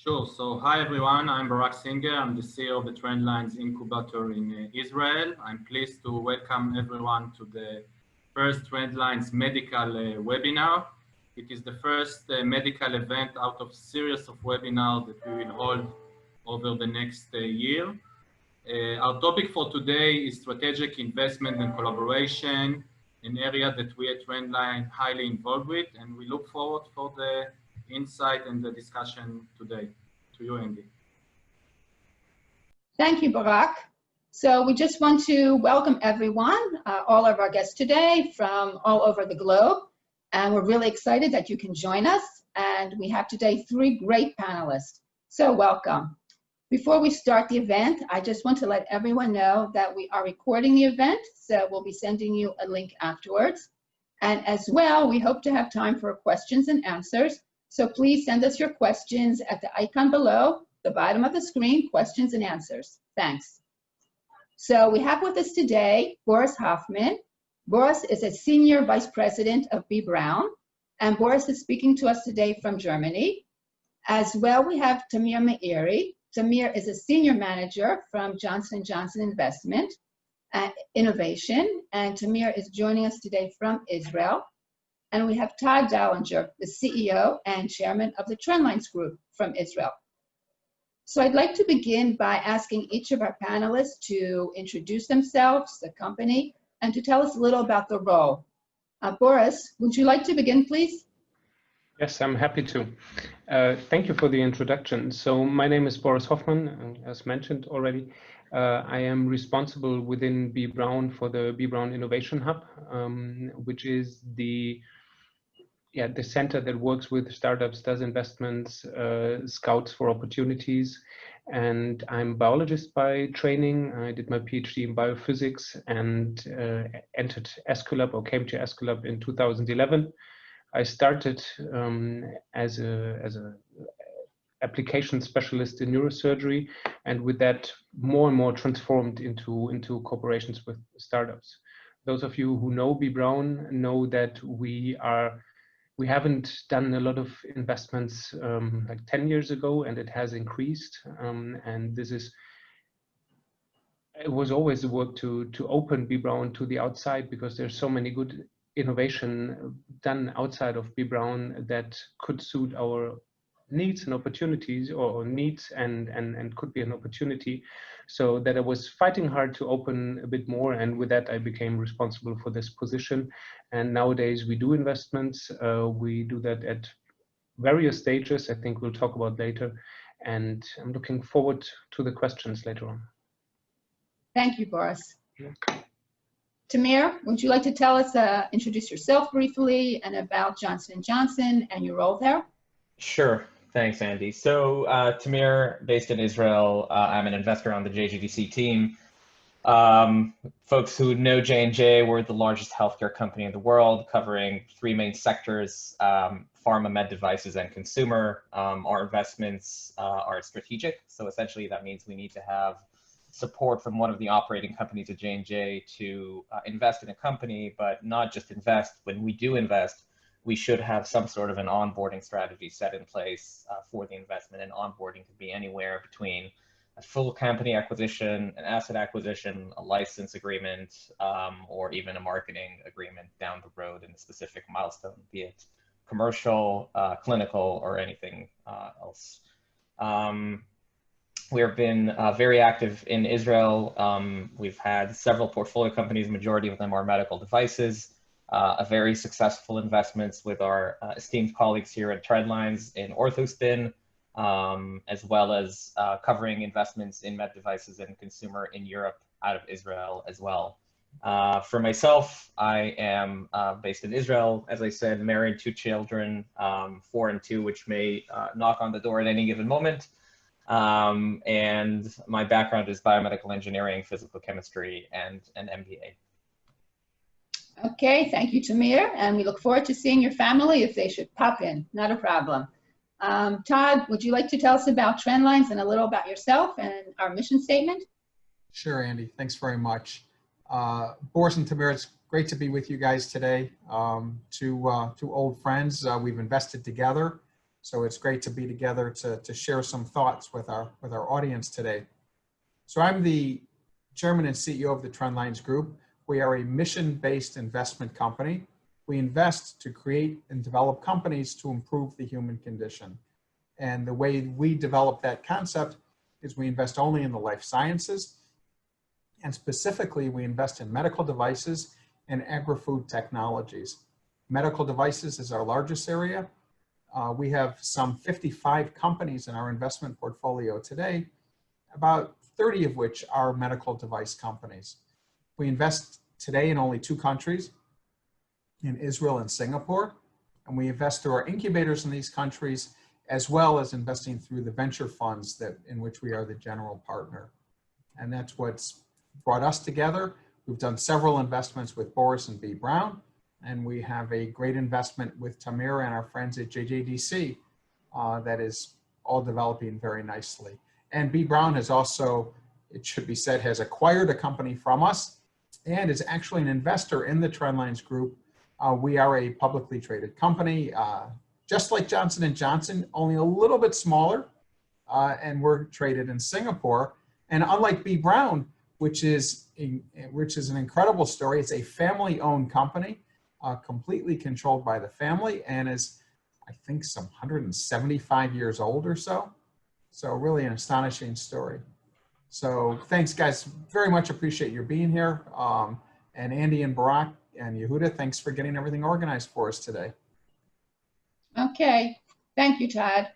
Sure. So hi everyone, I'm Barak Singer. I'm the CEO of the Trendlines Incubator in Israel. I'm pleased to welcome everyone to the first Trendlines medical webinar. It is the first medical event out of series of webinars that we will hold over the next year. Our topic for today is strategic investment and collaboration, an area that we at Trendline highly involved with, and we look forward for the insight and the discussion today. To you, Andi. Thank you, Barak. So we just want to welcome everyone, all of our guests today from all over the globe, and we're really excited that you can join us. And we have today 3 great panelists, so welcome. Before we start the event, I just want to let everyone know that we are recording the event, so we'll be sending you a link afterwards. And as well, we hope to have time for questions and answers. So please send us your questions at the icon below, the bottom of the screen, questions and answers. Thanks. So we have with us today Boris Hofmann. Boris is a Senior Vice President of B. Braun, and Boris is speaking to us today from Germany. As well, we have Tamir Meiri. Tamir is a Senior Manager from Johnson & Johnson Investment Innovation, and Tamir is joining us today from Israel. And we have Todd Dollinger, the CEO and Chairman of the Trendlines Group from Israel. So I'd like to begin by asking each of our panelists to introduce themselves, the company, and to tell us a little about the role. Boris, would you like to begin, please? Yes, I'm happy to. Thank you for the introduction. So my name is Boris Hofmann, as mentioned already. I am responsible within B. Braun for the B. Braun Innovation Hub, which is the center that works with startups, does investments, scouts for opportunities. And I'm a biologist by training. I did my PhD in biophysics and entered Aesculap or came to Aesculap in 2011. I started as a application specialist in neurosurgery, and with that more and more transformed into corporations with startups. Those of you who know B. Braun know that we haven't done a lot of investments like 10 years ago, and it has increased. And it was always the work to open B. Braun to the outside, because there's so many good innovation done outside of B. Braun that could suit our needs and opportunities, or needs and could be an opportunity. So that I was fighting hard to open a bit more, and with that I became responsible for this position. And nowadays we do investments. We do that at various stages, I think we'll talk about later, and I'm looking forward to the questions later on. Thank you, Boris. Tamir, would you like to tell us, introduce yourself briefly and about Johnson & Johnson and your role there? Sure. Thanks, Andi. So Tamir, based in Israel, I'm an investor on the JJDC team. Folks who know J&J, we're the largest healthcare company in the world, covering 3 main sectors, pharma, med devices, and consumer. Our investments are strategic. So essentially that means we need to have support from one of the operating companies at J&J to invest in a company, but not just invest. When we do invest, we should have some sort of an onboarding strategy set in place for the investment. And onboarding could be anywhere between a full company acquisition, an asset acquisition, a license agreement, or even a marketing agreement down the road in a specific milestone, be it commercial, clinical, or anything else. We have been very active in Israel. We've had several portfolio companies, majority of them are medical devices. A very successful investments with our esteemed colleagues here at Trendlines in OrthoSpin, as well as covering investments in med devices and consumer in Europe out of Israel as well. For myself, I am based in Israel, as I said, married, 2 children, 4 and 2, which may knock on the door at any given moment. And my background is biomedical engineering, physical chemistry, and an MBA. Okay, thank you, Tamir, and we look forward to seeing your family if they should pop in. Not a problem. Todd, would you like to tell us about Trendlines and a little about yourself and our mission statement? Sure, Andi. Thanks very much. Boris and Tamir, it's great to be with you guys today. Two old friends. We've invested together So it's great to be together to share some thoughts with our audience today. So I'm the Chairman and CEO of the Trendlines Group. We are a mission-based investment company. We invest to create and develop companies to improve the human condition. And the way we develop that concept is we invest only in the life sciences. And specifically, we invest in medical devices and agri-food technologies. Medical devices is our largest area. We have some 55 companies in our investment portfolio today, about 30 of which are medical device companies. We invest today in only 2 countries, in Israel and Singapore, and we invest through our incubators in these countries, as well as investing through the venture funds in which we are the general partner. And that's what's brought us together. We've done several investments with Boris and B. Braun, and we have a great investment with Tamir and our friends at JJDC that is all developing very nicely. And B. Braun has also, it should be said, has acquired a company from us and is actually an investor in the Trendlines Group. We are a publicly traded company, just like Johnson & Johnson, only a little bit smaller, and we're traded in Singapore. And unlike B. Braun, which is an incredible story, it's a family-owned company, completely controlled by the family, and is, I think, some 175 years old or so. So really an astonishing story. So thanks, guys. Very much appreciate your being here. And Andi and Barak and Yehuda, thanks for getting everything organized for us today. Okay, thank you, Todd.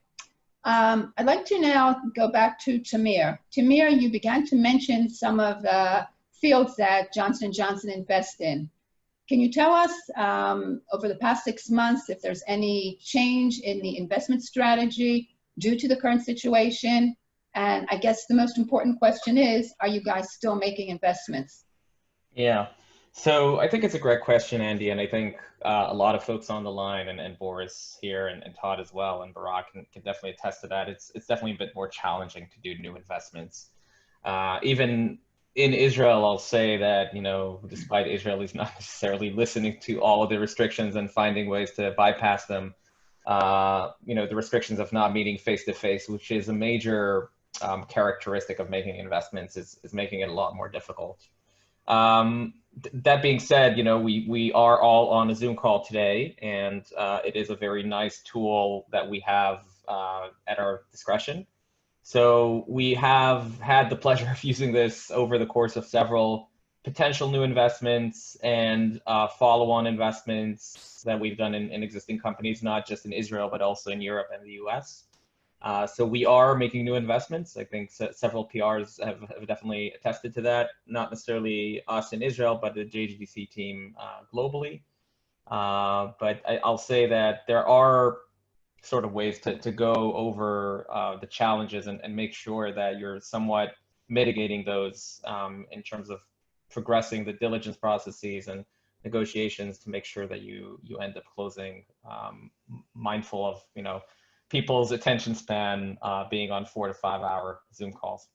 I'd like to now go back to Tamir. Tamir, you began to mention some of the fields that Johnson & Johnson invests in. Can you tell us over the past 6 months if there's any change in the investment strategy due to the current situation? And I guess the most important question is, are you guys still making investments? Yeah, so I think it's a great question, Andi, and I think a lot of folks on the line, and Boris here, and Todd as well, and Barak can definitely attest to that. It's definitely a bit more challenging to do new investments. Even in Israel, I'll say that, despite Israelis not necessarily listening to all of the restrictions and finding ways to bypass them, the restrictions of not meeting face-to-face, which is a major characteristic of making investments, is making it a lot more difficult. That being said, we are all on a Zoom call today, and it is a very nice tool that we have at our discretion. So we have had the pleasure of using this over the course of several potential new investments and follow-on investments that we've done in existing companies, not just in Israel, but also in Europe and the US. So we are making new investments. I think several PRs have definitely attested to that, not necessarily us in Israel, but the JJDC team globally. But I'll say that there are sort of ways to go over the challenges and make sure that you're somewhat mitigating those in terms of progressing the diligence processes and negotiations to make sure that you end up closing, mindful of people's attention span being on 4 to 5 hour Zoom calls.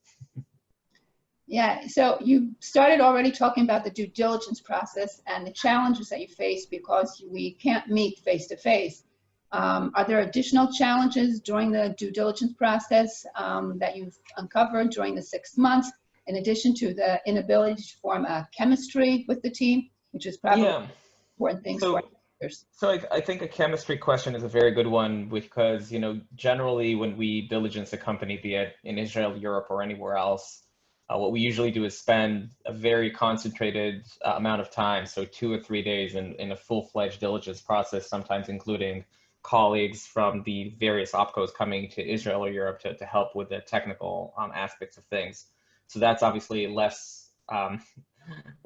Yeah, so you started already talking about the due diligence process and the challenges that you face because we can't meet face to face. Are there additional challenges during the due diligence process that you've uncovered during the 6 months, in addition to the inability to form a chemistry with the team, which is probably an important thing for investors? So I think a chemistry question is a very good one because, generally when we diligence a company, be it in Israel, Europe, or anywhere else, what we usually do is spend a very concentrated amount of time, so 2 or 3 days in a full-fledged diligence process, sometimes including colleagues from the various opcos coming to Israel or Europe to help with the technical aspects of things. So that's obviously less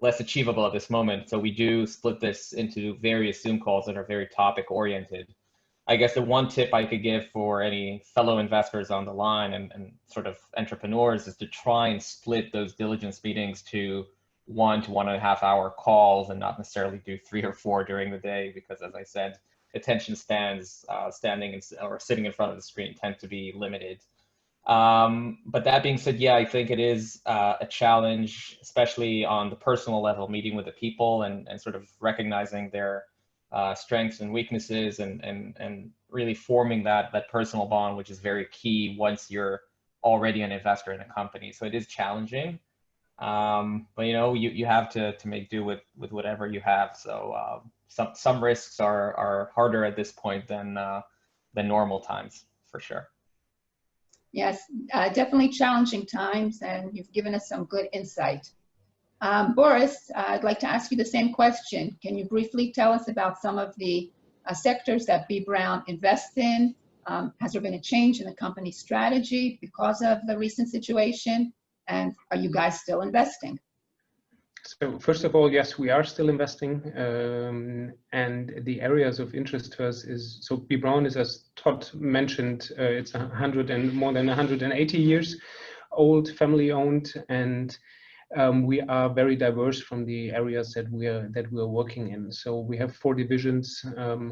achievable at this moment. So we do split this into various Zoom calls that are very topic oriented. I guess the one tip I could give for any fellow investors on the line and sort of entrepreneurs is to try and split those diligence meetings to 1 to 1.5 hour calls and not necessarily do 3 or 4 during the day, because as I said, attention spans standing or sitting in front of the screen tend to be limited. But that being said, yeah, I think it is a challenge, especially on the personal level, meeting with the people and sort of recognizing their strengths and weaknesses, and really forming that personal bond, which is very key once you're already an investor in a company. So it is challenging, but you have to make do with whatever you have. So some risks are harder at this point than normal times, for sure. Yes, definitely challenging times, and you've given us some good insight. Boris, I'd like to ask you the same question. Can you briefly tell us about some of the sectors that B. Braun invests in? Has there been a change in the company's strategy because of the recent situation? And are you guys still investing? So first of all, yes, we are still investing, and the areas of interest to us is, so B. Braun is, as Todd mentioned, it's more than 180 years old, family owned, and we are very diverse from the areas that we are working in. So we have 4 divisions,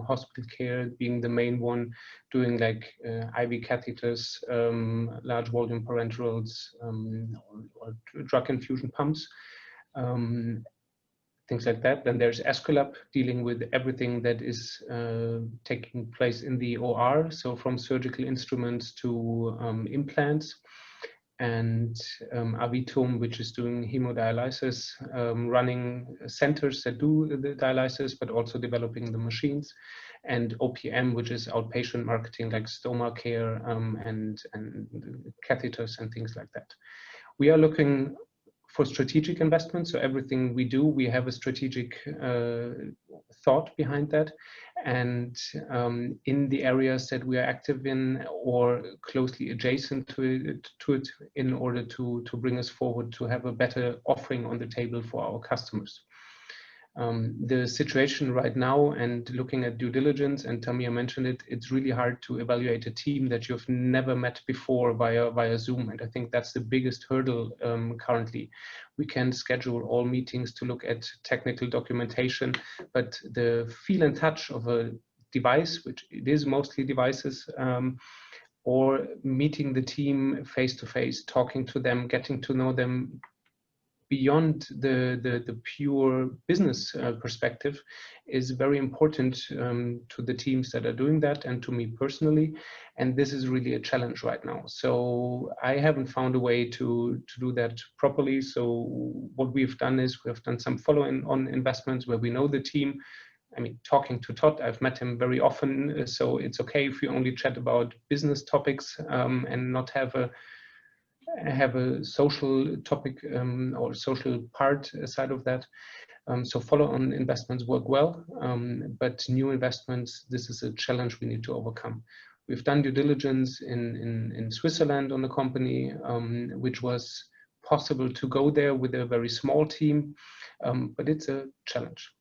hospital care being the main one, doing like IV catheters, large volume parenterals, or drug infusion pumps. Things like that. Then there's Aesculap, dealing with everything that is taking place in the OR, so from surgical instruments to implants, and Avitum, which is doing hemodialysis, running centers that do the dialysis, but also developing the machines, and OPM, which is outpatient marketing, like stoma care and catheters and things like that. We are looking for strategic investments. So everything we do, we have a strategic thought behind that. And in the areas that we are active in or closely adjacent to it in order to bring us forward to have a better offering on the table for our customers. The situation right now, and looking at due diligence, and Tamir mentioned it, it's really hard to evaluate a team that you've never met before via Zoom. And I think that's the biggest hurdle currently. We can schedule all meetings to look at technical documentation, but the feel and touch of a device, which it is mostly devices, or meeting the team face to face, talking to them, getting to know them beyond the pure business perspective is very important to the teams that are doing that, and to me personally. And this is really a challenge right now. So I haven't found a way to do that properly. So what we've done is we've done some follow-on investments where we know the team. I mean, talking to Todd, I've met him very often, so it's okay if we only chat about business topics and not have a social topic or social part aside of that. So follow-on investments work well, but new investments, this is a challenge we need to overcome. We've done due diligence in Switzerland on the company, which was possible to go there with a very small team, but it's a challenge.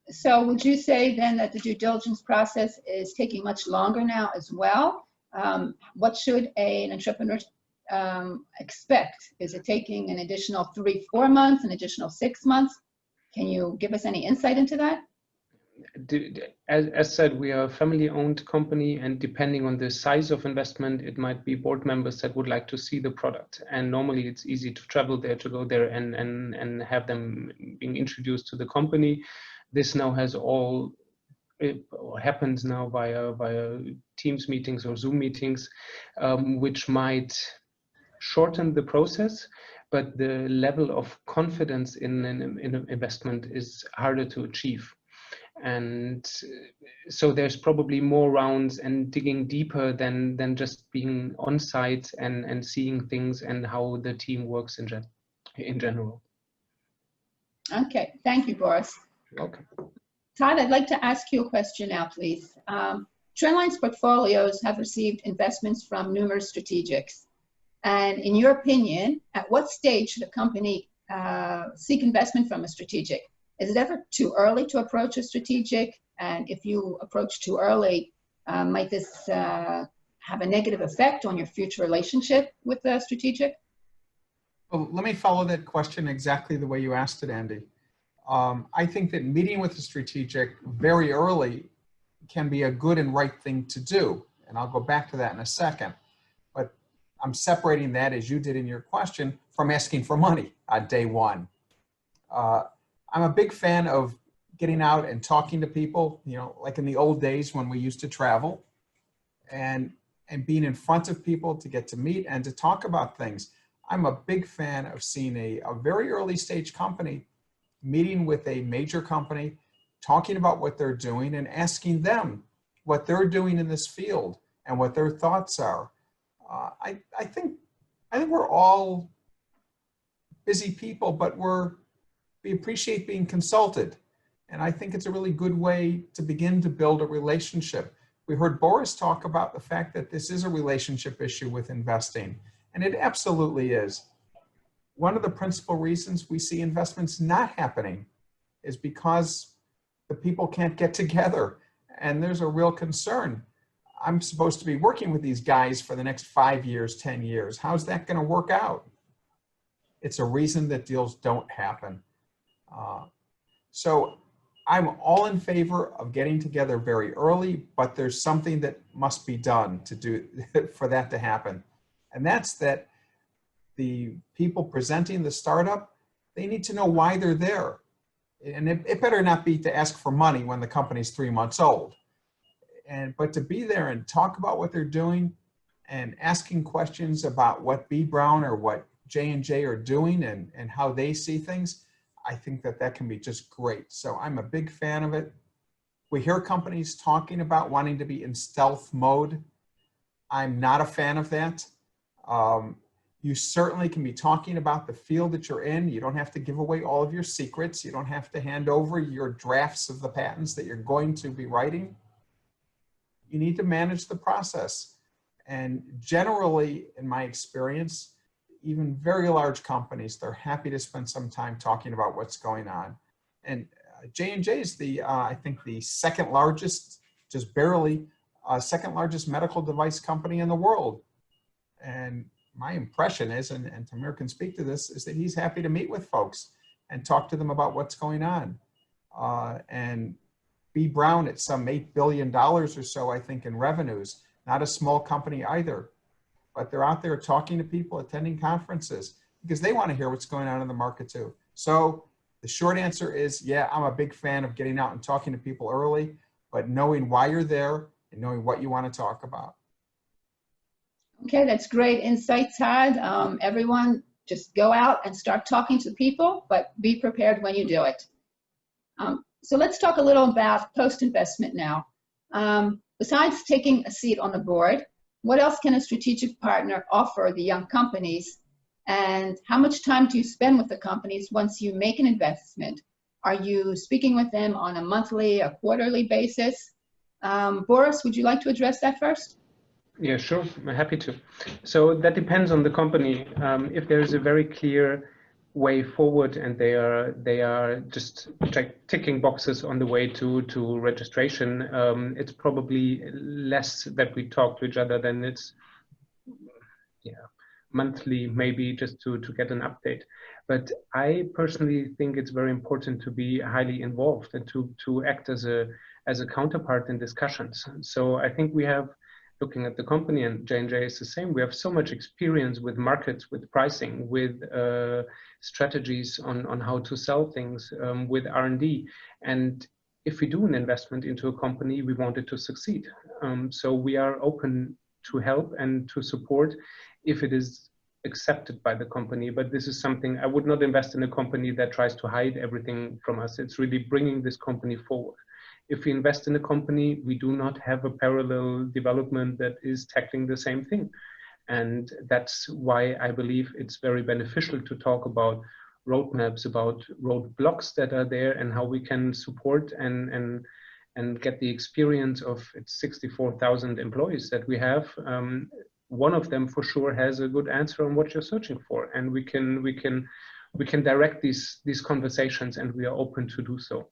So would you say then that the due diligence process is taking much longer now as well? What should an entrepreneur expect? Is it taking an additional 3-4 months, an additional 6 months? Can you give us any insight into that? As said, we are a family-owned company, and depending on the size of investment, it might be board members that would like to see the product. And normally it's easy to travel there, to go there and have them being introduced to the company. This now has all happens now via Teams meetings or Zoom meetings, which might shorten the process, but the level of confidence in an investment is harder to achieve. And so there's probably more rounds and digging deeper than just being on site and seeing things and how the team works in general. Okay, thank you, Boris. Okay. Todd, I'd like to ask you a question now, please. Trendline's portfolios have received investments from numerous strategics. And in your opinion, at what stage should a company seek investment from a strategic? Is it ever too early to approach a strategic? And if you approach too early, might this have a negative effect on your future relationship with the strategic? Well, let me follow that question exactly the way you asked it, Andi. I think that meeting with the strategic very early can be a good and right thing to do. And I'll go back to that in a second. But I'm separating that, as you did in your question, from asking for money on day one. I'm a big fan of getting out and talking to people, you know, like in the old days when we used to travel, and being in front of people to get to meet and to talk about things. I'm a big fan of seeing a very early stage company meeting with a major company, talking about what they're doing and asking them what they're doing in this field and what their thoughts are. I think we're all busy people, but we appreciate being consulted. And I think it's a really good way to begin to build a relationship. We heard Boris talk about the fact that this is a relationship issue with investing, and it absolutely is. One of the principal reasons we see investments not happening is because the people can't get together, and there's a real concern. I'm supposed to be working with these guys for the next 5 years, 10 years. How's that going to work out? It's a reason that deals don't happen. So I'm all in favor of getting together very early, but there's something that must be done to do for that to happen. And that's that the people presenting the startup, they need to know why they're there. And it better not be to ask for money when the company's 3 months old. But to be there and talk about what they're doing and asking questions about what B. Braun or what J&J are doing and how they see things, I think that can be just great. So I'm a big fan of it. We hear companies talking about wanting to be in stealth mode. I'm not a fan of that. You certainly can be talking about the field that you're in. You don't have to give away all of your secrets. You don't have to hand over your drafts of the patents that you're going to be writing. You need to manage the process. And generally, in my experience, even very large companies, they're happy to spend some time talking about what's going on. And J&J is I think the second largest, just barely, second largest medical device company in the world. And my impression is, and Tamir can speak to this, is that he's happy to meet with folks and talk to them about what's going on. And B. Braun at some $8 billion or so, I think, in revenues, not a small company either. But they're out there talking to people, attending conferences, because they want to hear what's going on in the market too. So the short answer is, yeah, I'm a big fan of getting out and talking to people early, but knowing why you're there and knowing what you want to talk about. Okay, that's great insight, Todd. Everyone, just go out and start talking to people, but be prepared when you do it. So let's talk a little about post-investment now. Besides taking a seat on the board, what else can a strategic partner offer the young companies? And how much time do you spend with the companies once you make an investment? Are you speaking with them on a monthly, a quarterly basis? Boris, would you like to address that first? Yeah, sure. I'm happy to. So that depends on the company. If there is a very clear way forward and they are just ticking boxes on the way to registration, it's probably less that we talk to each other than it's monthly, maybe just to get an update. But I personally think it's very important to be highly involved and to act as a counterpart in discussions. So I think we have, looking at the company, and J&J is the same, we have so much experience with markets, with pricing, with strategies on how to sell things, with R&D. And if we do an investment into a company, we want it to succeed. So we are open to help and to support if it is accepted by the company. But this is something, I would not invest in a company that tries to hide everything from us. It's really bringing this company forward. If we invest in a company, we do not have a parallel development that is tackling the same thing. And that's why I believe it's very beneficial to talk about roadmaps, about roadblocks that are there and how we can support and get the experience of its 64,000 employees that we have. One of them for sure has a good answer on what you're searching for. And we can direct these conversations, and we are open to do so.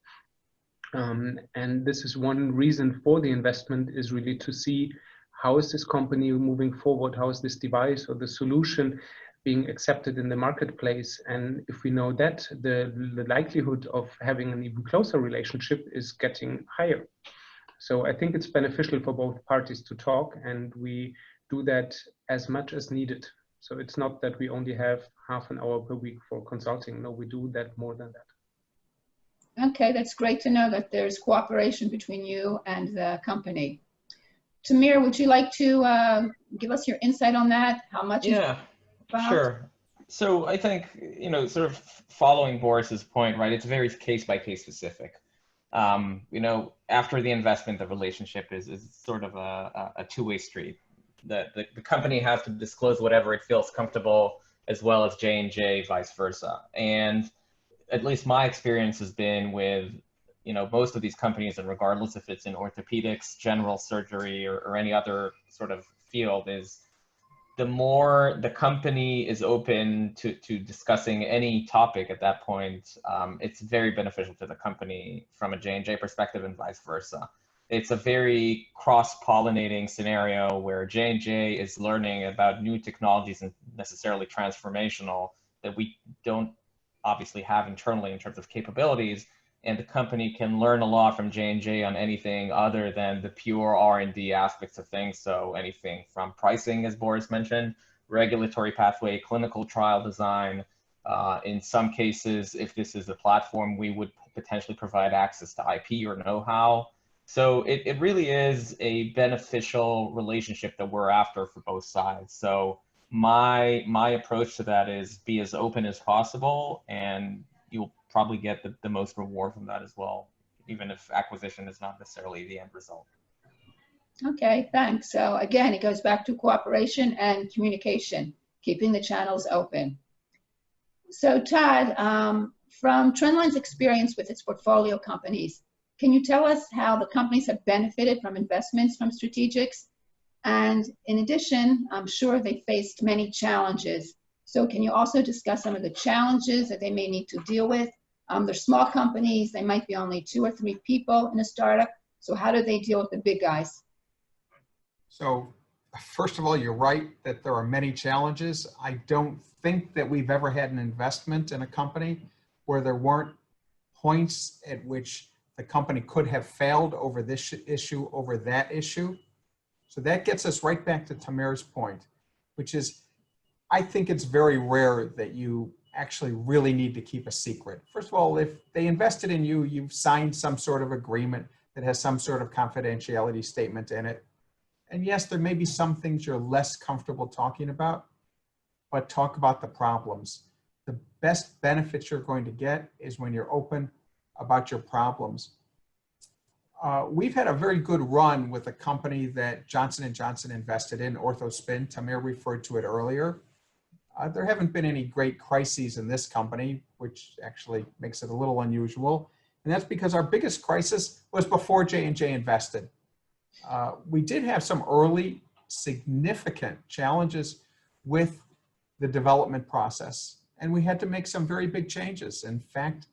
And this is one reason for the investment, is really to see how is this company moving forward, how is this device or the solution being accepted in the marketplace. And if we know that, the likelihood of having an even closer relationship is getting higher. So I think it's beneficial for both parties to talk, and we do that as much as needed. So it's not that we only have half an hour per week for consulting. No, we do that more than that. Okay, that's great to know that there's cooperation between you and the company. Tamir, would you like to give us your insight on that? How much is involved? Sure. So I think, sort of following Boris's point, right, it's very case-by-case specific. After the investment, the relationship is sort of a two-way street. The company has to disclose whatever it feels comfortable, as well as J&J, vice versa. And at least my experience has been with, most of these companies, and regardless if it's in orthopedics, general surgery, or any other sort of field, is the more the company is open to discussing any topic at that point, it's very beneficial to the company from a J&J perspective and vice versa. It's a very cross-pollinating scenario where J&J is learning about new technologies and necessarily transformational that we don't obviously have internally in terms of capabilities, and the company can learn a lot from J&J on anything other than the pure R&D aspects of things. So anything from pricing, as Boris mentioned, regulatory pathway, clinical trial design. In some cases, if this is a platform, we would potentially provide access to IP or know-how. So it really is a beneficial relationship that we're after for both sides. So my approach to that is be as open as possible, and you'll probably get the most reward from that as well, even if acquisition is not necessarily the end result. Okay, thanks. So again, it goes back to cooperation and communication, keeping the channels open. So Todd, from Trendline's experience with its portfolio companies, can you tell us how the companies have benefited from investments from strategics? And in addition, I'm sure they faced many challenges. So can you also discuss some of the challenges that they may need to deal with? They're small companies, they might be only 2 or 3 people in a startup. So how do they deal with the big guys? So first of all, you're right that there are many challenges. I don't think that we've ever had an investment in a company where there weren't points at which the company could have failed over this issue, over that issue. So that gets us right back to Tamir's point, which is, I think it's very rare that you actually really need to keep a secret. First of all, if they invested in you, you've signed some sort of agreement that has some sort of confidentiality statement in it. And yes, there may be some things you're less comfortable talking about, but talk about the problems. The best benefits you're going to get is when you're open about your problems. We've had a very good run with a company that Johnson & Johnson invested in, OrthoSpin. Tamir referred to it earlier. There haven't been any great crises in this company, which actually makes it a little unusual. And that's because our biggest crisis was before J&J invested. We did have some early significant challenges with the development process, and we had to make some very big changes. In fact,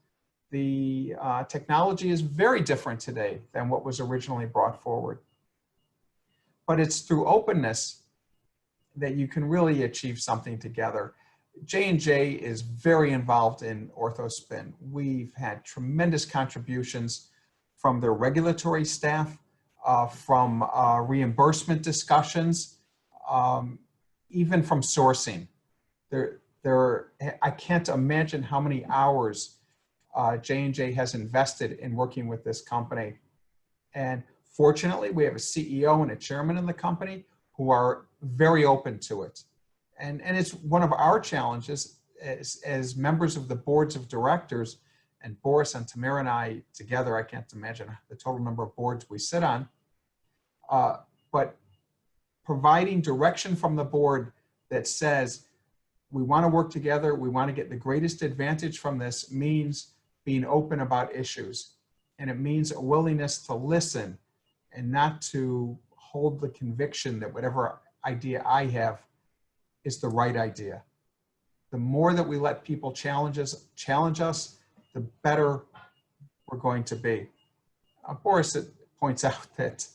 the technology is very different today than what was originally brought forward. But it's through openness that you can really achieve something together. J&J is very involved in OrthoSpin. We've had tremendous contributions from their regulatory staff, from reimbursement discussions, even from sourcing. I can't imagine how many hours J&J has invested in working with this company. And fortunately, we have a CEO and a chairman in the company who are very open to it. And it's one of our challenges as members of the boards of directors, and Boris and Tamir and I together, I can't imagine the total number of boards we sit on, but providing direction from the board that says, we want to work together, we want to get the greatest advantage from this, means being open about issues. And it means a willingness to listen and not to hold the conviction that whatever idea I have is the right idea. The more that we let people challenge us, the better we're going to be. Boris points out that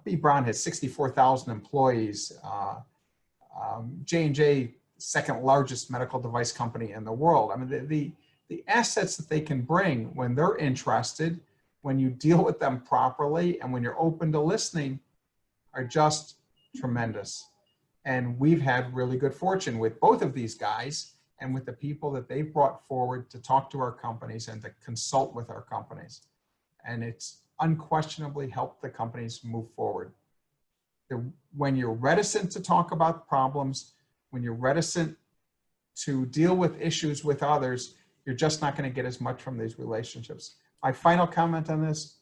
B. Braun has 64,000 employees. J&J, second largest medical device company in the world. I mean, the assets that they can bring when they're interested, when you deal with them properly, and when you're open to listening, are just tremendous. And we've had really good fortune with both of these guys, and with the people that they've brought forward to talk to our companies and to consult with our companies. And it's unquestionably helped the companies move forward. When you're reticent to talk about problems, when you're reticent to deal with issues with others, you're just not going to get as much from these relationships. My final comment on this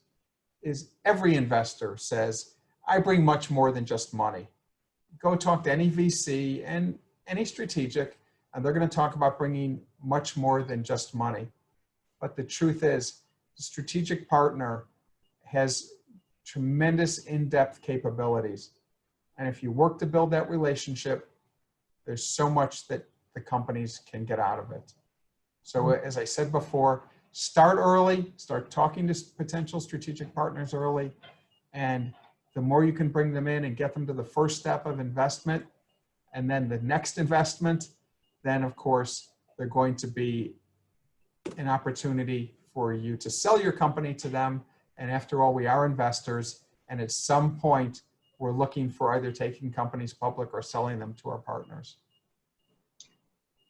is every investor says, I bring much more than just money. Go talk to any VC and any strategic, and they're going to talk about bringing much more than just money. But the truth is, the strategic partner has tremendous in-depth capabilities. And if you work to build that relationship, there's so much that the companies can get out of it. So as I said before, start early, start talking to potential strategic partners early. And the more you can bring them in and get them to the first step of investment, and then the next investment, then of course, they're going to be an opportunity for you to sell your company to them. And after all, we are investors. And at some point, we're looking for either taking companies public or selling them to our partners.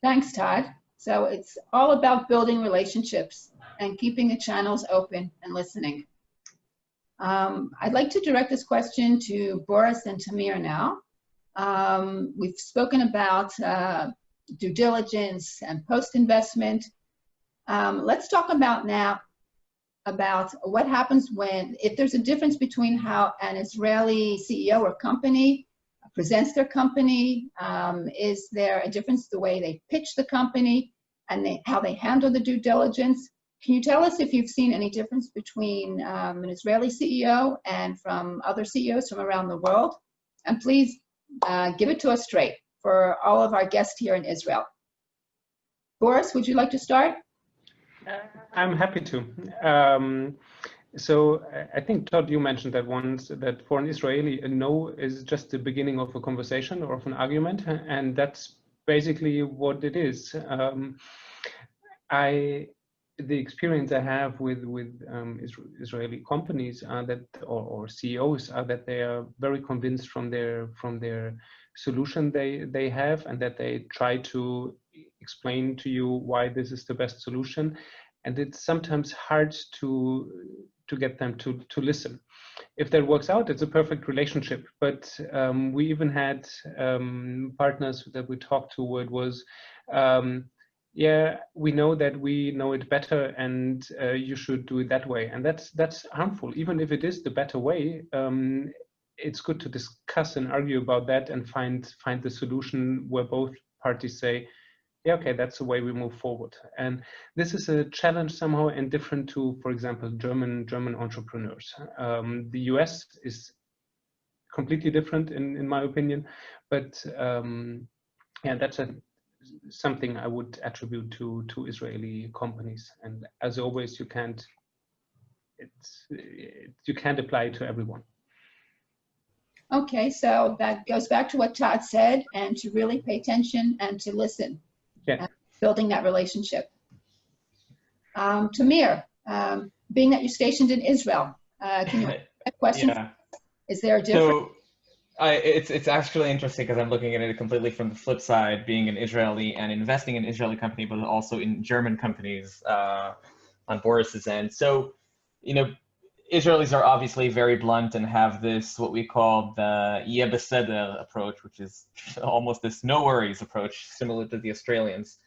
Thanks, Todd. So it's all about building relationships and keeping the channels open and listening. I'd like to direct this question to Boris and Tamir now. We've spoken about due diligence and post-investment. Let's talk about now about what happens if there's a difference between how an Israeli CEO or company presents their company. Is there a difference the way they pitch the company and how they handle the due diligence? Can you tell us if you've seen any difference between an Israeli CEO and from other CEOs from around the world? And please give it to us straight for all of our guests here in Israel. Boris, would you like to start? I'm happy to. So I think, Todd, you mentioned that once, that for an Israeli, a no is just the beginning of a conversation or of an argument, and that's basically what it is. The experience I have with Israeli companies are that, or CEOs, are that they are very convinced from their solution they have, and that they try to explain to you why this is the best solution. And it's sometimes hard to get them to listen. If that works out, it's a perfect relationship. But we even had partners that we talked to where it was, yeah, we know that we know it better, and you should do it that way. And that's harmful. Even if it is the better way, it's good to discuss and argue about that and find the solution where both parties say, yeah, okay, that's the way we move forward. And this is a challenge somehow and different to, for example, German entrepreneurs. The US is completely different in my opinion, but yeah, that's something I would attribute to Israeli companies. And as always, you can't apply it to everyone. Okay, so that goes back to what Todd said, and to really pay attention and to listen. Yeah. Building that relationship. Tamir, being that you're stationed in Israel, can you answer that question? Yeah. Is there a difference? So it's actually interesting because I'm looking at it completely from the flip side, being an Israeli and investing in Israeli company, but also in German companies on Boris's end. So, you know, Israelis are obviously very blunt and have this, what we call the Yeh Beseder approach, which is almost this no worries approach, similar to the Australians.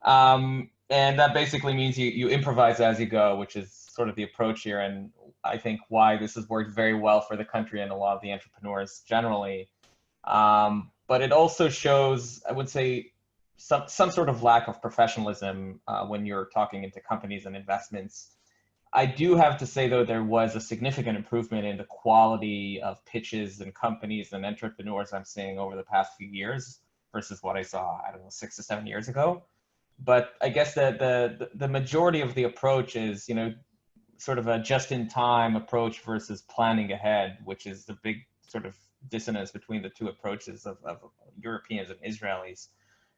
And that basically means you improvise as you go, which is sort of the approach here. And I think why this has worked very well for the country and a lot of the entrepreneurs generally. But it also shows, I would say, some sort of lack of professionalism when you're talking into companies and investments. I do have to say, though, there was a significant improvement in the quality of pitches and companies and entrepreneurs I'm seeing over the past few years versus what I saw, I don't know, 6 to 7 years ago. But I guess the majority of the approach is, you know, sort of a just-in-time approach versus planning ahead, which is the big sort of dissonance between the two approaches of Europeans and Israelis.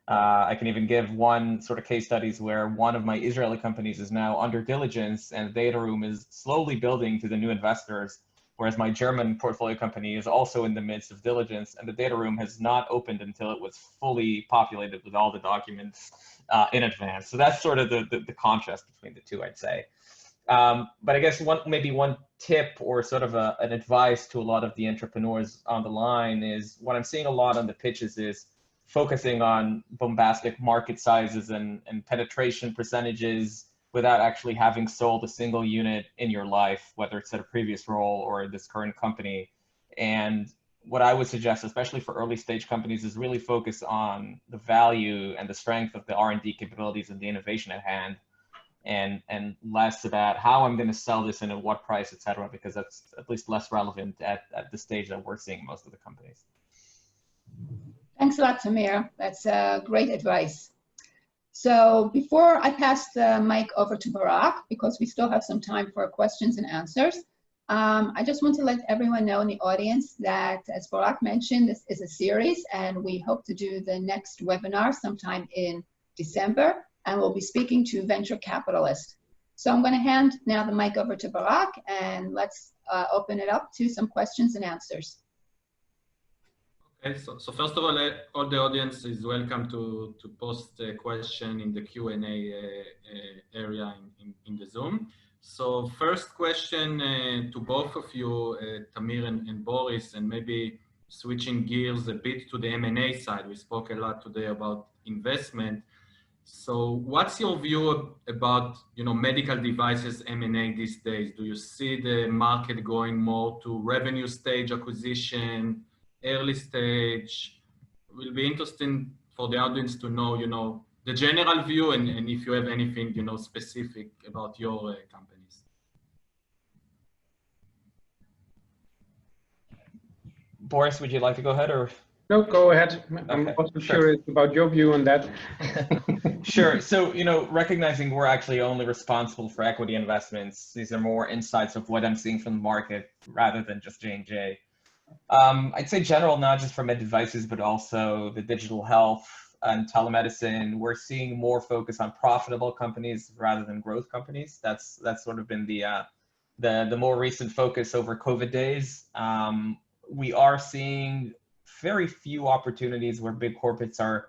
I can even give one sort of case studies where one of my Israeli companies is now under diligence and the data room is slowly building to the new investors, whereas my German portfolio company is also in the midst of diligence, and the data room has not opened until it was fully populated with all the documents in advance. So that's sort of the contrast between the two, I'd say. But I guess maybe one tip or sort of an advice to a lot of the entrepreneurs on the line is what I'm seeing a lot on the pitches is focusing on bombastic market sizes and penetration percentages without actually having sold a single unit in your life, whether it's at a previous role or this current company. And what I would suggest, especially for early stage companies, is really focus on the value and the strength of the R&D capabilities and the innovation at hand, and less about how I'm going to sell this and at what price, et cetera, because that's at least less relevant at the stage that we're seeing most of the companies. Thanks a lot, Tamir. That's great advice. So before I pass the mic over to Barak, because we still have some time for questions and answers, I just want to let everyone know in the audience that, as Barak mentioned, this is a series, and we hope to do the next webinar sometime in December, and we'll be speaking to venture capitalists. So I'm going to hand now the mic over to Barak, and let's open it up to some questions and answers. Okay, so first of all the audience is welcome to post a question in the Q&A area in the Zoom. So first question to both of you, Tamir and Boris, and maybe switching gears a bit to the M&A side. We spoke a lot today about investment. So what's your view about, medical devices M&A these days? Do you see the market going more to revenue stage acquisition, early stage? It will be interesting for the audience to know, the general view, and if you have anything, specific about your companies. Boris, would you like to go ahead, or? No, go ahead. I'm Okay, also sure. curious about your view on that. Sure. So, recognizing we're actually only responsible for equity investments, these are more insights of what I'm seeing from the market rather than just J&J. I'd say general, not just for med devices, but also the digital health and telemedicine. We're seeing more focus on profitable companies rather than growth companies. That's sort of been the more recent focus over COVID days. We are seeing very few opportunities where big corporates are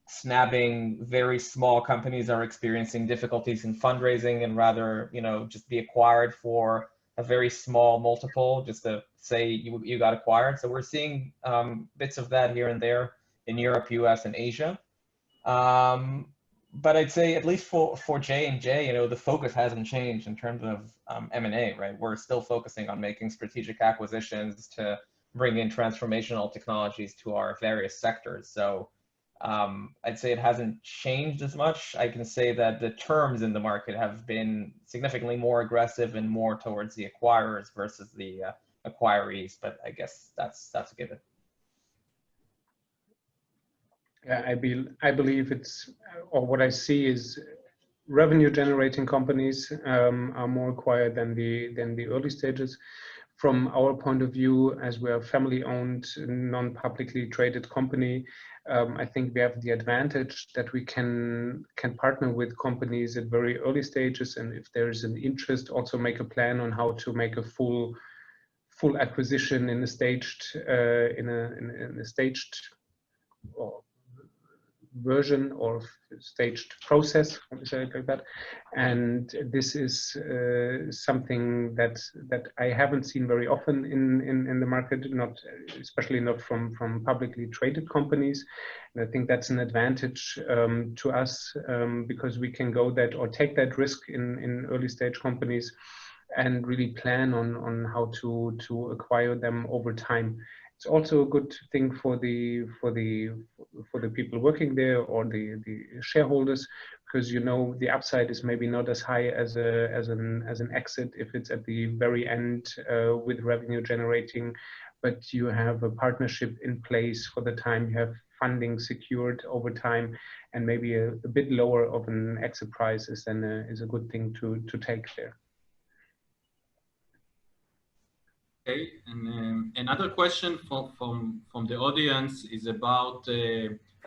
snapping very small companies, are experiencing difficulties in fundraising, and rather, just be acquired for a very small multiple just to say you got acquired. So we're seeing bits of that here and there in Europe, US, and Asia. But I'd say at least for J&J, the focus hasn't changed in terms of M&A, right? We're still focusing on making strategic acquisitions to bring in transformational technologies to our various sectors. So I'd say it hasn't changed as much. I can say that the terms in the market have been significantly more aggressive and more towards the acquirers versus the acquirees, but I guess that's a given. Yeah, I believe it's, or what I see is revenue generating companies are more acquired than the early stages. From our point of view, as we are a family-owned, non-publicly traded company, I think we have the advantage that we can partner with companies at very early stages, and if there is an interest, also make a plan on how to make a full acquisition in a staged or version or staged process, let me say it like that. And this is something that I haven't seen very often in the market, especially not from publicly traded companies. And I think that's an advantage to us because we can go that or take that risk in early stage companies and really plan on how to acquire them over time. It's also a good thing for the people working there or the shareholders, because the upside is maybe not as high as an exit if it's at the very end with revenue generating, but you have a partnership in place for the time, you have funding secured over time, and maybe a bit lower of an exit price is a good thing to take there. Okay, and another question from the audience is about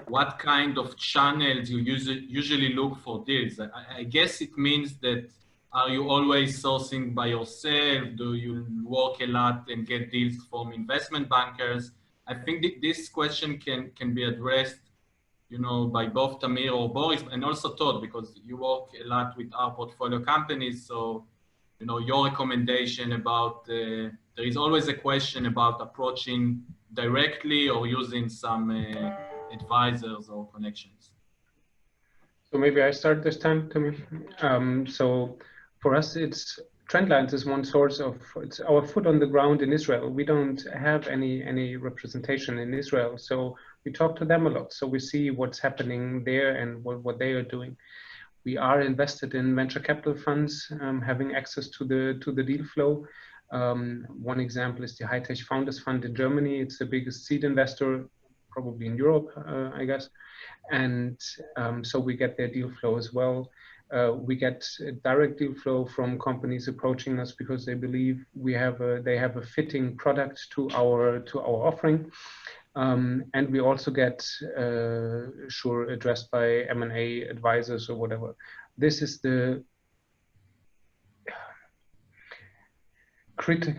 what kind of channels you usually look for deals. I guess it means that Are you always sourcing by yourself? Do you work a lot and get deals from investment bankers? I think this question can be addressed, by both Tamir or Boris, and also Todd, because you work a lot with our portfolio companies. So, your recommendation about, there is always a question about approaching directly or using some advisors or connections. So maybe I start this time, Tamir. So for us, Trendlines is one source it's our foot on the ground in Israel. We don't have any representation in Israel, so we talk to them a lot. So we see what's happening there and what they are doing. We are invested in venture capital funds, having access to the deal flow. One example is the High Tech Founders Fund in Germany. It's the biggest seed investor probably in Europe, I guess. And so we get their deal flow as well. We get direct deal flow from companies approaching us because they believe they have a fitting product to our offering. And we also get addressed by M&A advisors or whatever. This is the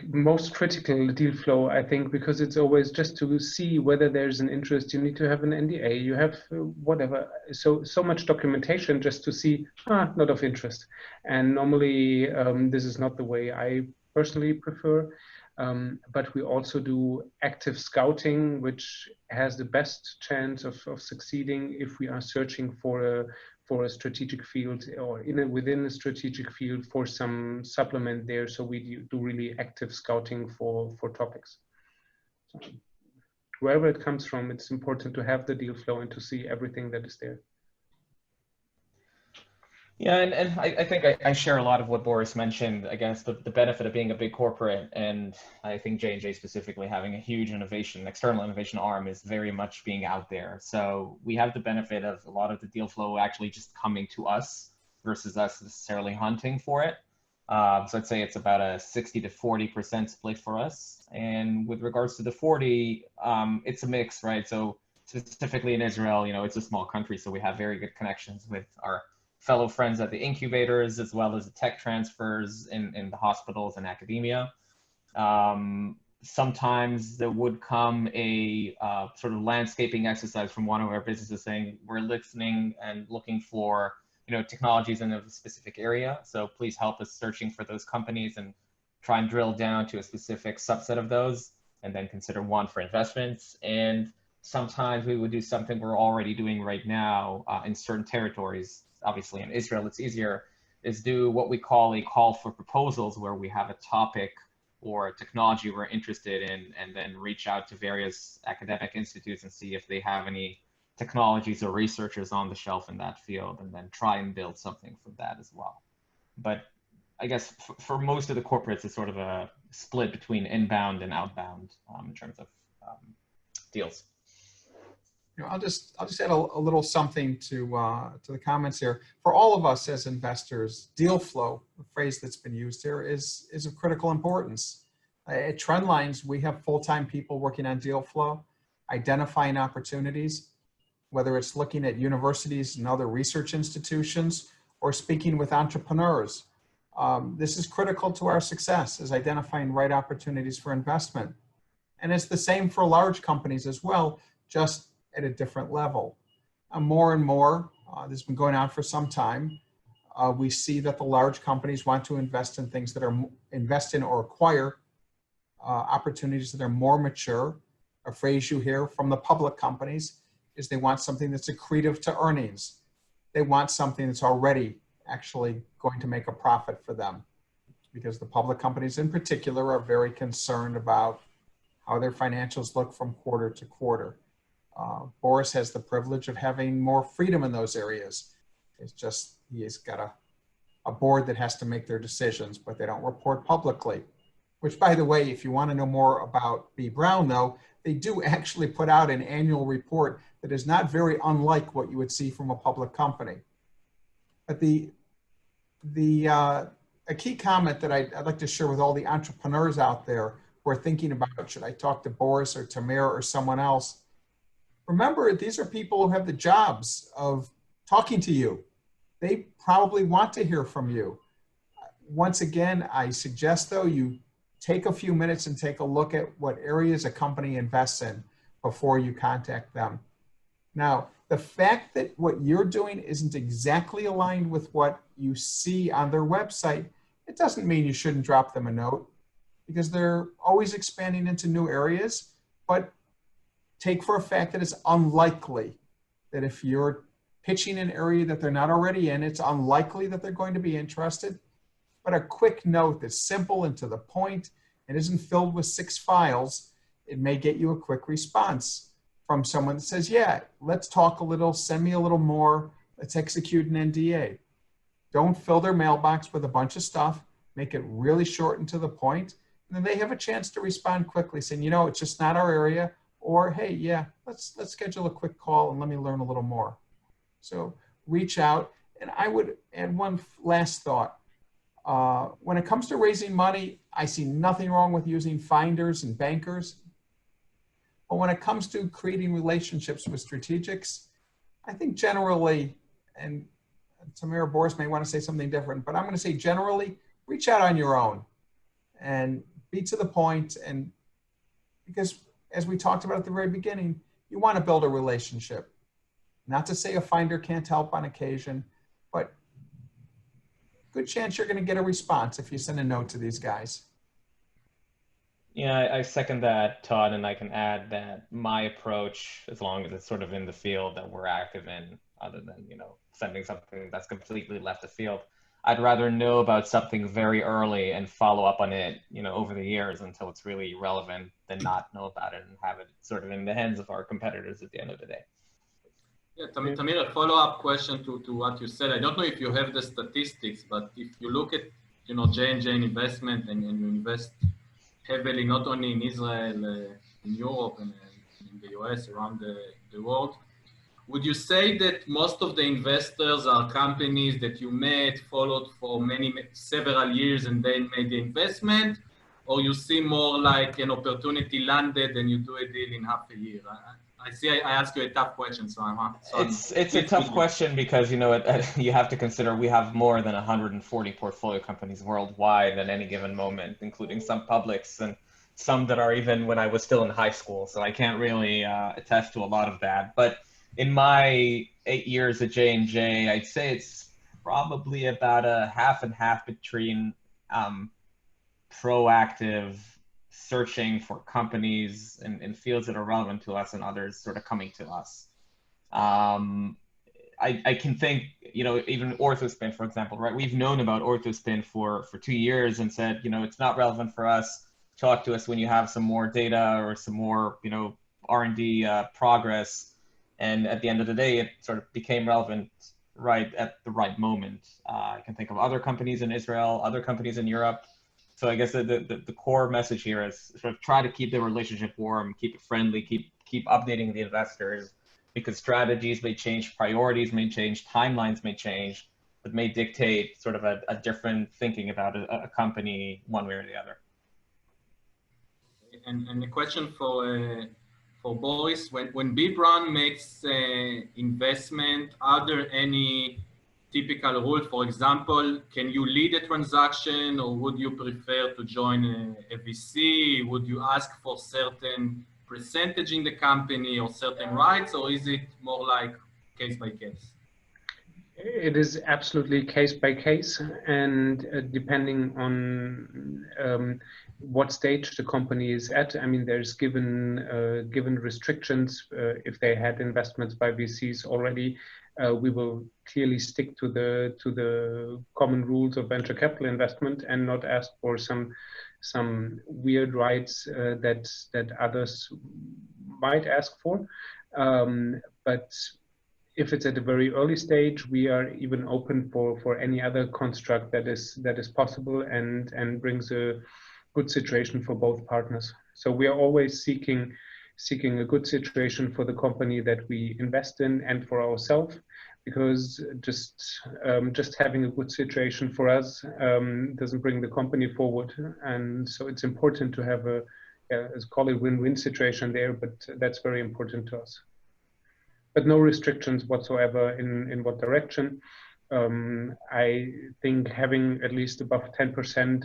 most critical deal flow, I think, because it's always just to see whether there's an interest. You need to have an NDA, you have whatever. So much documentation just to see, not of interest. And normally this is not the way I personally prefer. But we also do active scouting, which has the best chance of succeeding if we are searching for a strategic field or within a strategic field for some supplement there. So we do really active scouting for topics. So wherever it comes from, it's important to have the deal flow and to see everything that is there. Yeah, and I think I share a lot of what Boris mentioned. I guess the benefit of being a big corporate, and I think J&J specifically having a huge external innovation arm, is very much being out there. So we have the benefit of a lot of the deal flow actually just coming to us versus us necessarily hunting for it. So I'd say it's about a 60 to 40% split for us. And with regards to the 40, it's a mix, right? So specifically in Israel, it's a small country, so we have very good connections with our fellow friends at the incubators, as well as the tech transfers in the hospitals and academia. Sometimes there would come a sort of landscaping exercise from one of our businesses saying, we're listening and looking for technologies in a specific area. So please help us searching for those companies and try and drill down to a specific subset of those, and then consider one for investments. And sometimes we would do something we're already doing right now in certain territories. Obviously in Israel, it's easier, is do what we call a call for proposals, where we have a topic or a technology we're interested in, and then reach out to various academic institutes and see if they have any technologies or researchers on the shelf in that field, and then try and build something from that as well. But I guess for most of the corporates, it's sort of a split between inbound and outbound in terms of deals. I'll just add a little something to the comments here. For all of us as investors, deal flow, a phrase that's been used here, is of critical importance. At Trendlines, we have full-time people working on deal flow, identifying opportunities, whether it's looking at universities and other research institutions or speaking with entrepreneurs. This is critical to our success, is identifying right opportunities for investment. And it's the same for large companies as well, just at a different level. More and more, this has been going on for some time, we see that the large companies want to invest in things that are or acquire opportunities that are more mature. A phrase you hear from the public companies is they want something that's accretive to earnings. They want something that's already actually going to make a profit for them, because the public companies in particular are very concerned about how their financials look from quarter to quarter. Boris has the privilege of having more freedom in those areas. It's just, he's got a board that has to make their decisions, but they don't report publicly. Which, by the way, if you want to know more about B. Braun, though, they do actually put out an annual report that is not very unlike what you would see from a public company. But a key comment that I'd like to share with all the entrepreneurs out there who are thinking about, should I talk to Boris or Tamir or someone else? Remember, these are people who have the jobs of talking to you. They probably want to hear from you. once again, I suggest though you take a few minutes and take a look at what areas a company invests in before you contact them. Now, the fact that what you're doing isn't exactly aligned with what you see on their website, it doesn't mean you shouldn't drop them a note, because they're always expanding into new areas. But take for a fact that it's unlikely that if you're pitching an area that they're not already in, it's unlikely that they're going to be interested. But a quick note that's simple and to the point and isn't filled with 6 files, it may get you a quick response from someone that says, yeah, let's talk a little, send me a little more, let's execute an NDA. Don't fill their mailbox with a bunch of stuff, make it really short and to the point, and then they have a chance to respond quickly saying, you know, it's just not our area, or hey, yeah, let's schedule a quick call and let me learn a little more. So reach out. And I would add one last thought. When it comes to raising money, I see nothing wrong with using finders and bankers. But when it comes to creating relationships with strategics, I think generally, and Tamir or Boris may want to say something different, but I'm going to say generally, reach out on your own and be to the point. And because as we talked about at the very beginning, you want to build a relationship. Not to say a finder can't help on occasion, but good chance you're going to get a response if you send a note to these guys. Yeah, I second that, Todd, and I can add that my approach, as long as it's sort of in the field that we're active in, other than, you know, sending something that's completely left the field, I'd rather know about something very early and follow up on it, you know, over the years until it's really relevant than not know about it and have it sort of in the hands of our competitors at the end of the day. Yeah, Tamir, a follow-up question to what you said. I don't know if you have the statistics, but if you look at, you know, J&J Investment and you invest heavily, not only in Israel, in Europe and in the US, around the world, would you say that most of the investors are companies that you met, followed for several years and then made the investment, or you see more like an opportunity landed and you do a deal in half a year? I see I asked you a tough question, so it's a tough question because, you know, you have to consider we have more than 140 portfolio companies worldwide at any given moment, including some publics and some that are even when I was still in high school. So I can't really attest to a lot of that. But in my 8 years at J&J, I'd say it's probably about a half and half between proactive searching for companies in fields that are relevant to us and others sort of coming to us. I can think, you know, even OrthoSpin, for example, right? We've known about OrthoSpin for 2 years and said, you know, it's not relevant for us. Talk to us when you have some more data or some more, you know, R&D progress. And at the end of the day, it sort of became relevant right at the right moment. I can think of other companies in Israel, other companies in Europe. So I guess the core message here is sort of try to keep the relationship warm, keep it friendly, keep updating the investors, because strategies may change, priorities may change, timelines may change, that may dictate sort of a different thinking about a company one way or the other. And a question for Boris, when B. Braun makes investment, are there any typical rules? For example, can you lead a transaction, or would you prefer to join a VC? Would you ask for certain percentage in the company or certain rights, or is it more like case by case? It is absolutely case by case, and depending on what stage the company is at. I mean, there's given restrictions. If they had investments by VCs already, we will clearly stick to the common rules of venture capital investment and not ask for some weird rights that others might ask for. But if it's at a very early stage, we are even open for any other construct that is possible and brings a good situation for both partners. So we are always seeking a good situation for the company that we invest in and for ourselves, because just having a good situation for us doesn't bring the company forward. And so it's important to have let's call it win-win situation there, but that's very important to us. But no restrictions whatsoever in what direction. I think having at least above 10%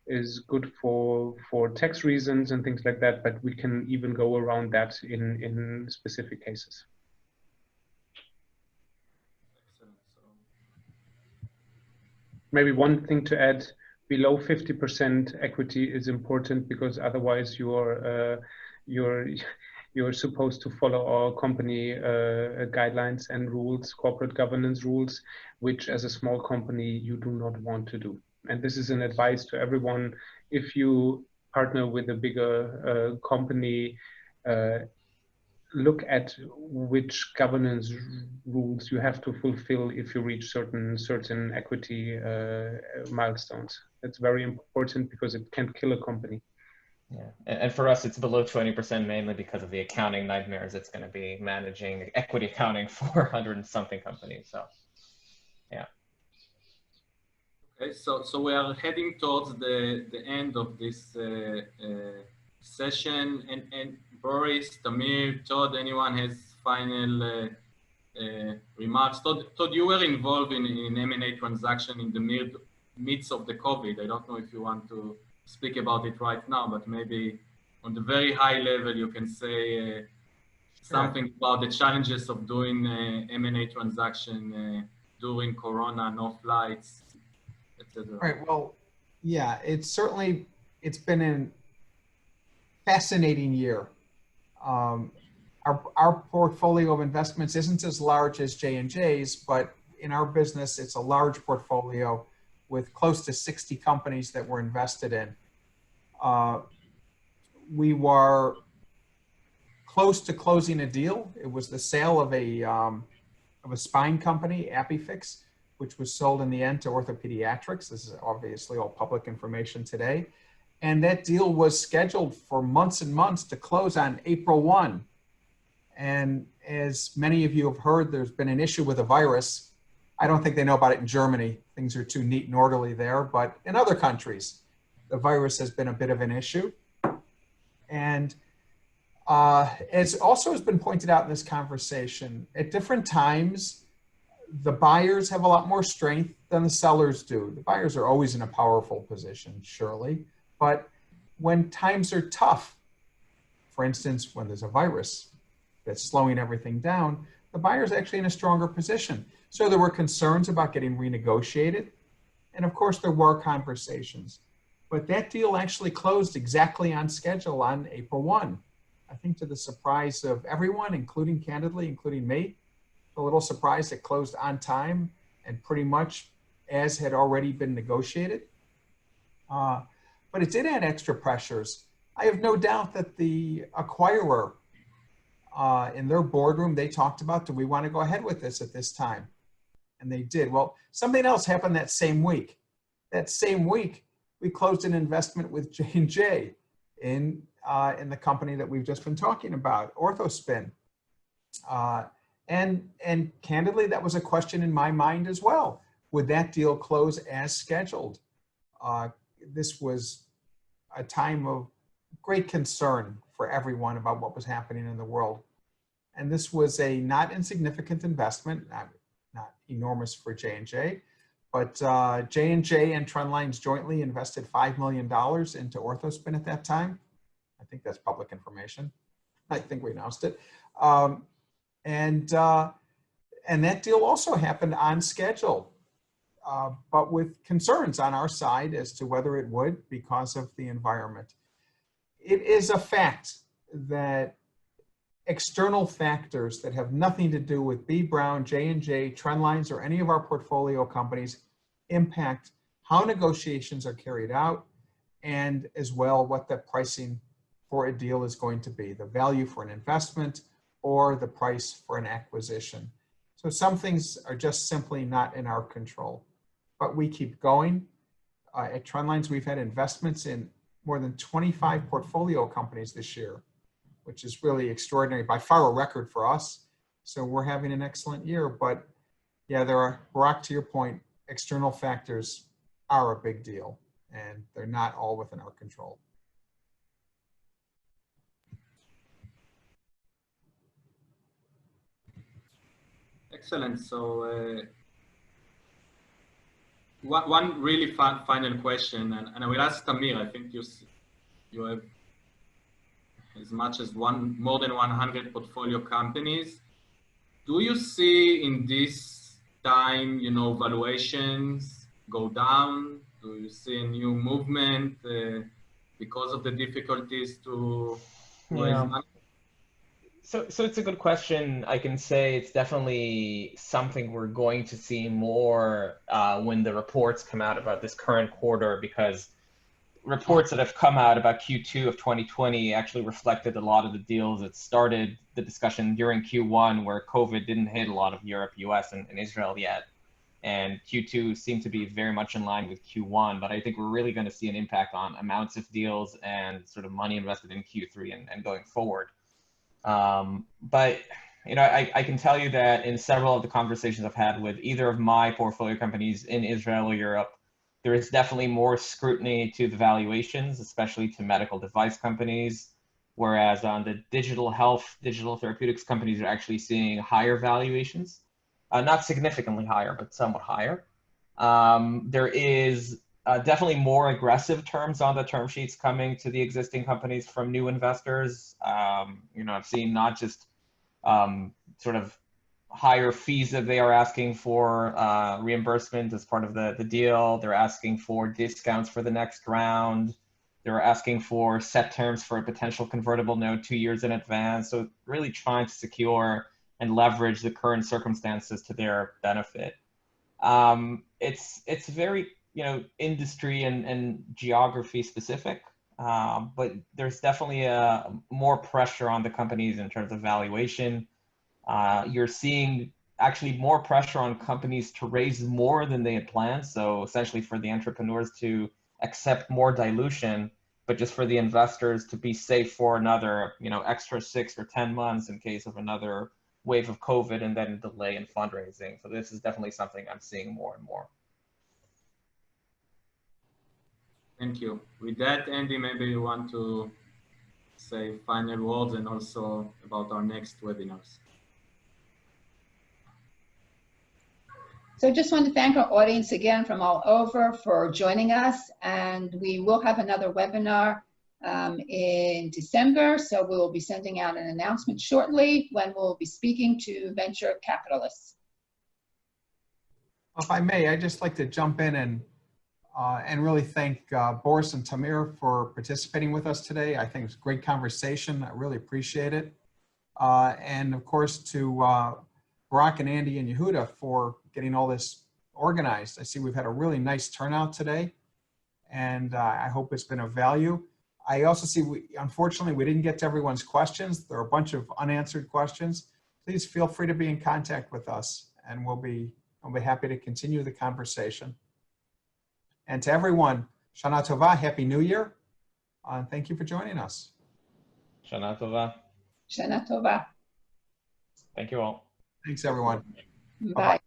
is good for tax reasons and things like that, but we can even go around that in specific cases. Excellent. So, maybe one thing to add, below 50% equity is important because otherwise you're supposed to follow our company guidelines and rules, corporate governance rules, which as a small company you do not want to do. And this is an advice to everyone. If you partner with a bigger company, look at which governance rules you have to fulfill if you reach certain equity milestones. It's very important because it can kill a company. Yeah, and for us, it's below 20% mainly because of the accounting nightmares. It's going to be managing equity accounting for 100 and something companies. So, yeah. okay, so we are heading towards the end of this session, and Boris, Tamir, Todd, anyone has final remarks? Todd, you were involved in M&A transaction in the midst of the COVID. I don't know if you want to speak about it right now, but maybe on the very high level, you can say something about the challenges of doing M&A transaction during Corona, no flights, etc. Right. Well, yeah, it's been a fascinating year. Our portfolio of investments isn't as large as J&J's, but in our business, it's a large portfolio with close to 60 companies that we're invested in. We were close to closing a deal. It was the sale of a spine company, ApiFix, which was sold in the end to OrthoPediatrics. This is obviously all public information today. And that deal was scheduled for months and months to close on April 1. And as many of you have heard, there's been an issue with a virus. I don't think they know about it in Germany. Things are too neat and orderly there, but in other countries, the virus has been a bit of an issue. And as also has been pointed out in this conversation, at different times, the buyers have a lot more strength than the sellers do. The buyers are always in a powerful position, surely. But when times are tough, for instance, when there's a virus that's slowing everything down, the buyer's actually in a stronger position. So there were concerns about getting renegotiated. And of course, there were conversations. But that deal actually closed exactly on schedule on April 1. I think to the surprise of everyone, candidly, including me, a little surprised it closed on time and pretty much as had already been negotiated. But it did add extra pressures. I have no doubt that the acquirer in their boardroom, they talked about, do we want to go ahead with this at this time? And they did. Well, something else happened that same week. That same week, we closed an investment with J&J in the company that we've just been talking about, OrthoSpin. And candidly, that was a question in my mind as well. Would that deal close as scheduled? This was a time of great concern for everyone about what was happening in the world. And this was a not insignificant investment, not enormous for J&J, but J&J and Trendlines jointly invested $5 million into OrthoSpin at that time. I think that's public information. I think we announced it. And that deal also happened on schedule, but with concerns on our side as to whether it would because of the environment. It is a fact that external factors that have nothing to do with B. Braun, J&J, Trendlines, or any of our portfolio companies impact how negotiations are carried out and as well what the pricing for a deal is going to be, the value for an investment or the price for an acquisition. So some things are just simply not in our control, but we keep going. At Trendlines, we've had investments in more than 25 portfolio companies this year, which is really extraordinary, by far a record for us. So we're having an excellent year, but yeah, there are, Barak, to your point, external factors are a big deal and they're not all within our control. Excellent. So one really final question, and I will ask Tamir. I think you have as much as more than 100 portfolio companies. Do you see in this time, valuations go down? Do you see a new movement because of the difficulties to raise money? So it's a good question. I can say it's definitely something we're going to see more when the reports come out about this current quarter, because reports that have come out about Q2 of 2020 actually reflected a lot of the deals that started the discussion during Q1, where COVID didn't hit a lot of Europe, US, and Israel yet. And Q2 seemed to be very much in line with Q1, but I think we're really going to see an impact on amounts of deals and sort of money invested in Q3 and going forward. But I can tell you that in several of the conversations I've had with either of my portfolio companies in Israel or Europe, there is definitely more scrutiny to the valuations, especially to medical device companies, whereas on the digital health, digital therapeutics companies are actually seeing higher valuations, not significantly higher, but somewhat higher. There is definitely more aggressive terms on the term sheets coming to the existing companies from new investors. I've seen not just sort of higher fees that they are asking for reimbursement as part of the deal. They're asking for discounts for the next round. They're asking for set terms for a potential convertible note 2 years in advance. So really trying to secure and leverage the current circumstances to their benefit. It's very industry and geography specific, but there's definitely more pressure on the companies in terms of valuation. You're seeing actually more pressure on companies to raise more than they had planned. So essentially for the entrepreneurs to accept more dilution, but just for the investors to be safe for another, extra 6 or 10 months in case of another wave of COVID and then a delay in fundraising. So this is definitely something I'm seeing more and more. Thank you. With that, Andy, maybe you want to say final words and also about our next webinars. So I just want to thank our audience again from all over for joining us, and we will have another webinar in December, so we will be sending out an announcement shortly when we'll be speaking to venture capitalists. If I may, I'd just like to jump in and really thank Boris and Tamir for participating with us today. I think it's a great conversation. I really appreciate it. And of course to Barak and Andi and Yehuda for getting all this organized. I see we've had a really nice turnout today, and I hope it's been of value. I also see, unfortunately, we didn't get to everyone's questions. There are a bunch of unanswered questions. Please feel free to be in contact with us, and I'll be happy to continue the conversation. And to everyone, Shana Tova, Happy New Year. Thank you for joining us. Shana Tova. Shana Tova. Thank you all. Thanks, everyone. Bye.